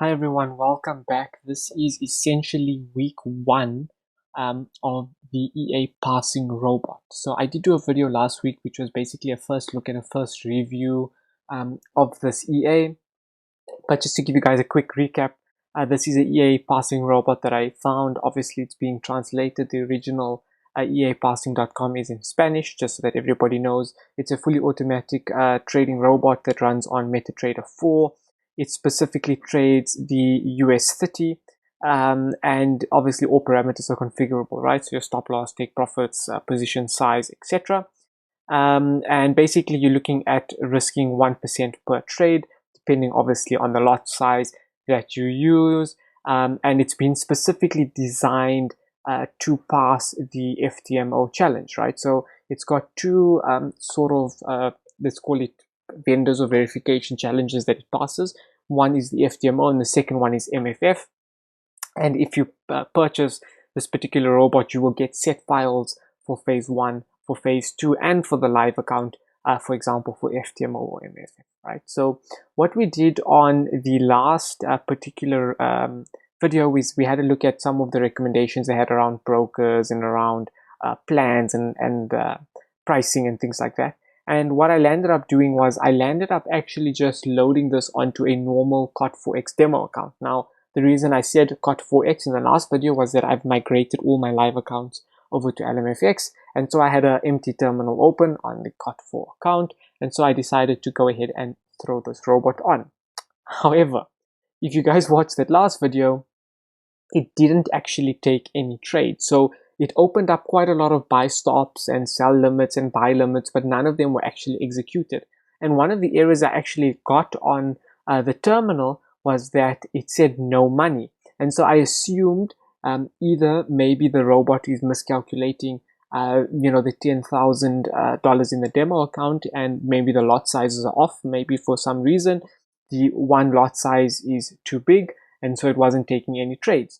Hi everyone, welcome back. This is essentially week one of the EA passing robot. So I did do a video last week, which was basically a first look and a first review of this EA. But just to give you guys a quick recap, this is a EA passing robot that I found. Obviously, it's being translated. The original EAPassing.com is in Spanish, just so that everybody knows. It's a fully automatic trading robot that runs on MetaTrader 4. It specifically trades the US 30, and obviously all parameters are configurable, right? So your stop loss, take profits, position size, etc. And basically you're looking at risking 1% per trade, depending obviously on the lot size that you use. And it's been specifically designed to pass the FTMO challenge, right? So it's got two let's call it vendors or verification challenges that it passes. One is the FTMO and the second one is MFF. And if you purchase this particular robot, you will get set files for phase one, for phase two, and for the live account, for example, for FTMO or MFF, right? So what we did on the last particular video is we had a look at some of the recommendations they had around brokers and around plans and pricing and things like that. And what I landed up doing was I landed up actually just loading this onto a normal COT4X demo account. Now, the reason I said COT4X in the last video was that I've migrated all my live accounts over to LMFX, and so I had an empty terminal open on the COT4 account, and so I decided to go ahead and throw this robot on. However, if you guys watched that last video, it didn't actually take any trade. So it opened up quite a lot of buy stops and sell limits and buy limits, but none of them were actually executed. And one of the errors I actually got on the terminal was that it said no money. And so I assumed either maybe the robot is miscalculating the $10,000 in the demo account, and maybe the lot sizes are off. Maybe for some reason the one lot size is too big, and so it wasn't taking any trades.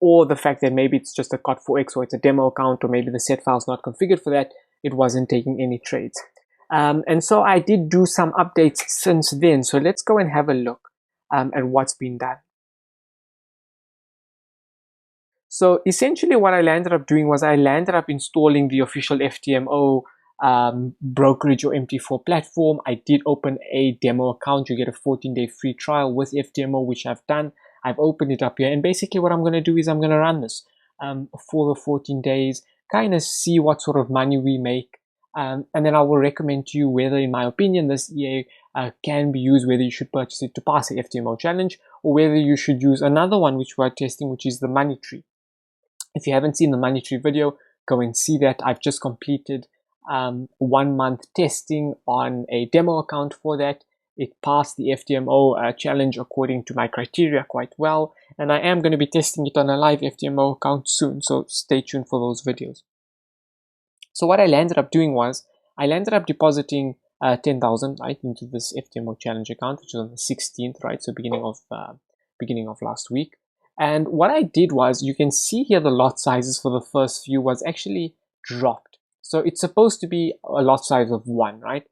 Or the fact that maybe it's just a COT4X or it's a demo account, or maybe the set file is not configured for that, it wasn't taking any trades. And so I did do some updates since then. So let's go and have a look at what's been done. So essentially what I landed up doing was I landed up installing the official FTMO brokerage or MT4 platform. I did open a demo account. You get a 14-day free trial with FTMO, which I've done. I've opened it up here, and basically what I'm going to do is I'm going to run this for the 14 days, kind of see what sort of money we make, and then I will recommend to you whether, in my opinion, this EA can be used, whether you should purchase it to pass the FTMO challenge, or whether you should use another one which we're testing, which is the money tree. If you haven't seen the money tree video, go and see that. I've just completed 1 month testing on a demo account for that. It passed the FTMO challenge according to my criteria quite well, and I am going to be testing it on a live FTMO account soon, so stay tuned for those videos. So what I landed up doing was I landed up depositing 10,000 right into this FTMO challenge account, which was on the 16th, right? So beginning of last week. And what I did was, you can see here the lot sizes for the first few was actually dropped. So it's supposed to be a lot size of 1, right?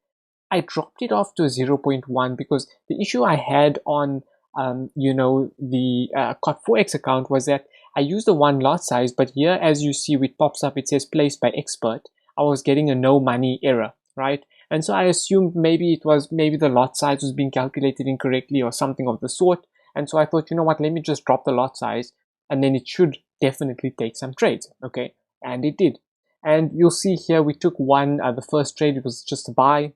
I dropped it off to 0.1 because the issue I had on the COT4X account was that I used the 1 lot size, but here, as you see, it pops up, it says placed by expert. I was getting a no money error, right? And so I assumed maybe the lot size was being calculated incorrectly or something of the sort. And so I thought, you know what, let me just drop the lot size, and then it should definitely take some trades, okay? And it did. And you'll see here we took one, the first trade, it was just a buy.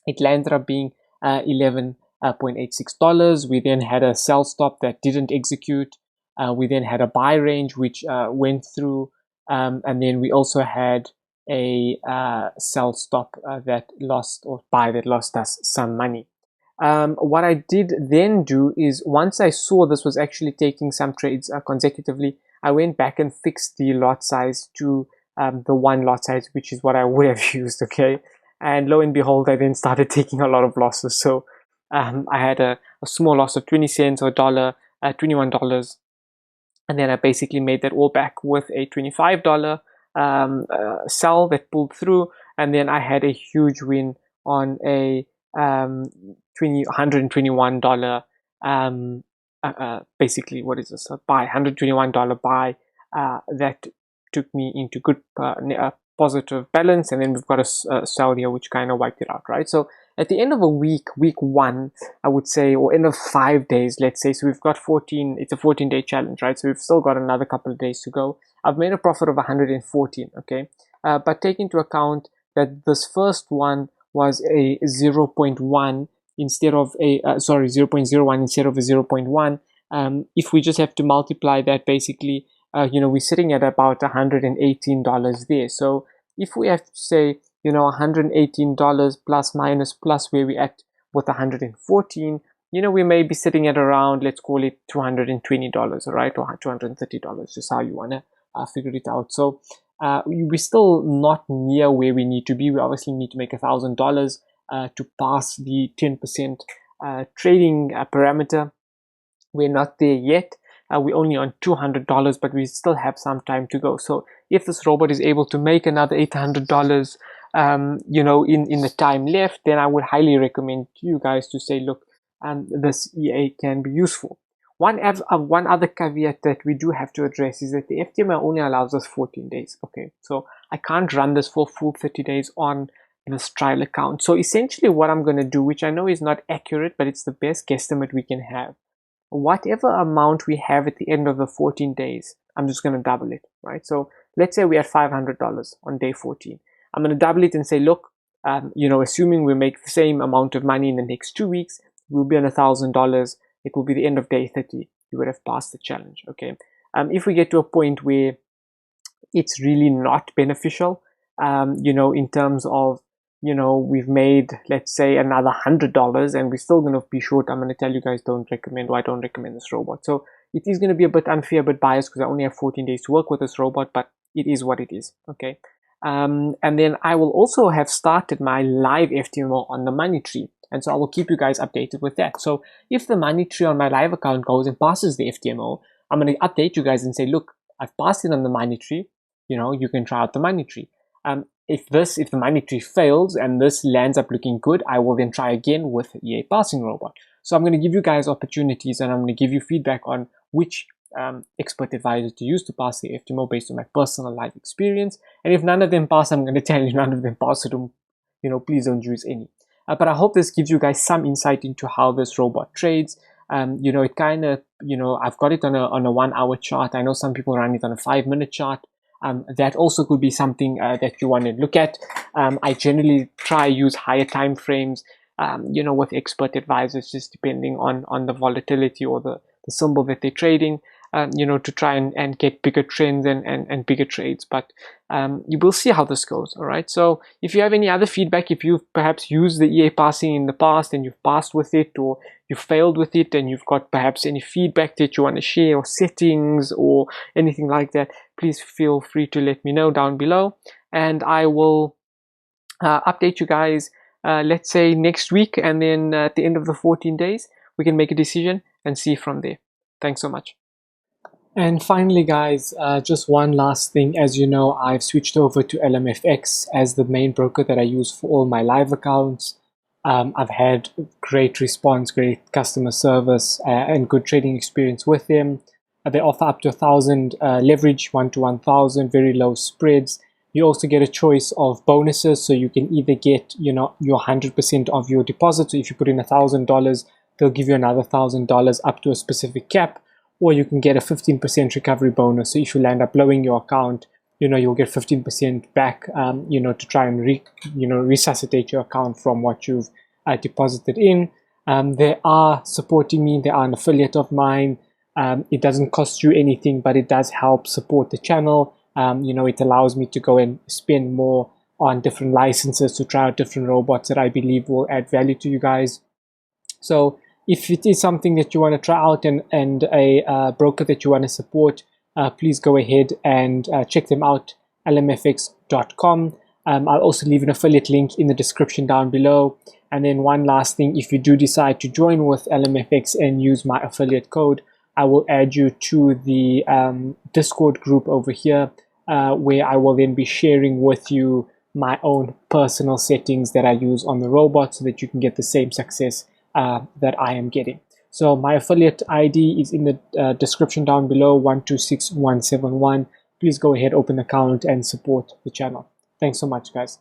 It landed up being $11.86. We then had a sell stop that didn't execute. We then had a buy range which went through, and then we also had a sell stop that lost, or buy that lost us some money. What I did then do is, once I saw this was actually taking some trades consecutively, I went back and fixed the lot size to the 1 lot size, which is what I would have used, okay? And lo and behold, I then started taking a lot of losses. So I had a small loss of 20 cents or $21. And then I basically made that all back with a $25 sell that pulled through. And then I had a huge win on a $121 basically, what is this? A buy, $121 buy. That took me into good positive balance, and then we've got a sell here which kind of wiped it out, right? So at the end of a week 1, I would say, or end of 5 days, let's say, so we've got 14, it's a 14-day challenge, right? So we've still got another couple of days to go. I've made a profit of 114, okay? But take into account that this first one was a 0.1 instead of a, 0.01 instead of a 0.1. If we just have to multiply that, basically, we're sitting at about $118 there. So if we have to say, $118 plus minus plus where we're at with 114, we may be sitting at around, let's call it $220, right? Or $230, just how you want to figure it out. So we're still not near where we need to be. We obviously need to make $1,000 to pass the 10% trading parameter. We're not there yet. We're only on $200, but we still have some time to go. So if this robot is able to make another $800, in the time left, then I would highly recommend you guys to say, look, this EA can be useful. One other caveat that we do have to address is that the FTMO only allows us 14 days. Okay, so I can't run this for full 30 days on this trial account. So essentially what I'm going to do, which I know is not accurate, but it's the best guesstimate we can have. Whatever amount we have at the end of the 14 days, I'm just going to double it, right? So let's say we had $500 on day 14. I'm going to double it and say, look, assuming we make the same amount of money in the next 2 weeks, we'll be on $1,000. It will be the end of day 30. You would have passed the challenge, okay? If we get to a point where it's really not beneficial, in terms of, we've made, let's say, another $100 and we're still going to be short, I'm going to tell you guys, don't recommend this robot. So it is going to be a bit unfair, a bit biased, because I only have 14 days to work with this robot, but it is what it is, okay? And then I will also have started my live FTMO on the money tree. And so I will keep you guys updated with that. So if the money tree on my live account goes and passes the FTMO, I'm going to update you guys and say, look, I've passed it on the money tree. You can try out the money tree. If the money tree fails and this lands up looking good, I will then try again with the EA passing robot. So I'm going to give you guys opportunities, and I'm going to give you feedback on which expert advisor to use to pass the FTMO based on my personal life experience. And if none of them pass, I'm going to tell you none of them pass, so please don't use any. But I hope this gives you guys some insight into how this robot trades. It kind of, I've got it on a 1 hour chart. I know some people run it on a 5-minute chart. That also could be something that you want to look at. I generally try use higher time frames, with expert advisors, just depending on the volatility or the symbol that they're trading, to try and get bigger trends and bigger trades. But you will see how this goes. All right. So if you have any other feedback, if you've perhaps used the EA passing in the past and you've passed with it, or you failed with it, and you've got perhaps any feedback that you want to share, or settings or anything like that, please feel free to let me know down below, and I will update you guys, let's say next week, and then at the end of the 14 days, we can make a decision and see from there. Thanks so much. And finally, guys, just one last thing. As you know, I've switched over to LMFX as the main broker that I use for all my live accounts. I've had great response, great customer service, and good trading experience with them. They offer up to 1,000 leverage, 1 to 1,000, very low spreads. You also get a choice of bonuses, so you can either get, your 100% of your deposit. So if you put in $1,000, they'll give you another $1,000 up to a specific cap, or you can get a 15% recovery bonus. So if you land up blowing your account, you'll get 15% back, to try and resuscitate your account from what you've deposited in. They are supporting me. They are an affiliate of mine. It doesn't cost you anything, but it does help support the channel. It allows me to go and spend more on different licenses to try out different robots that I believe will add value to you guys. So if it is something that you want to try out and a broker that you want to support, please go ahead and check them out, lmfx.com. I'll also leave an affiliate link in the description down below. And then one last thing, if you do decide to join with LMFX and use my affiliate code, I will add you to the Discord group over here, where I will then be sharing with you my own personal settings that I use on the robot, so that you can get the same success that I am getting. So my affiliate ID is in the description down below, 126171. Please go ahead, open an account and support the channel. Thanks so much, guys.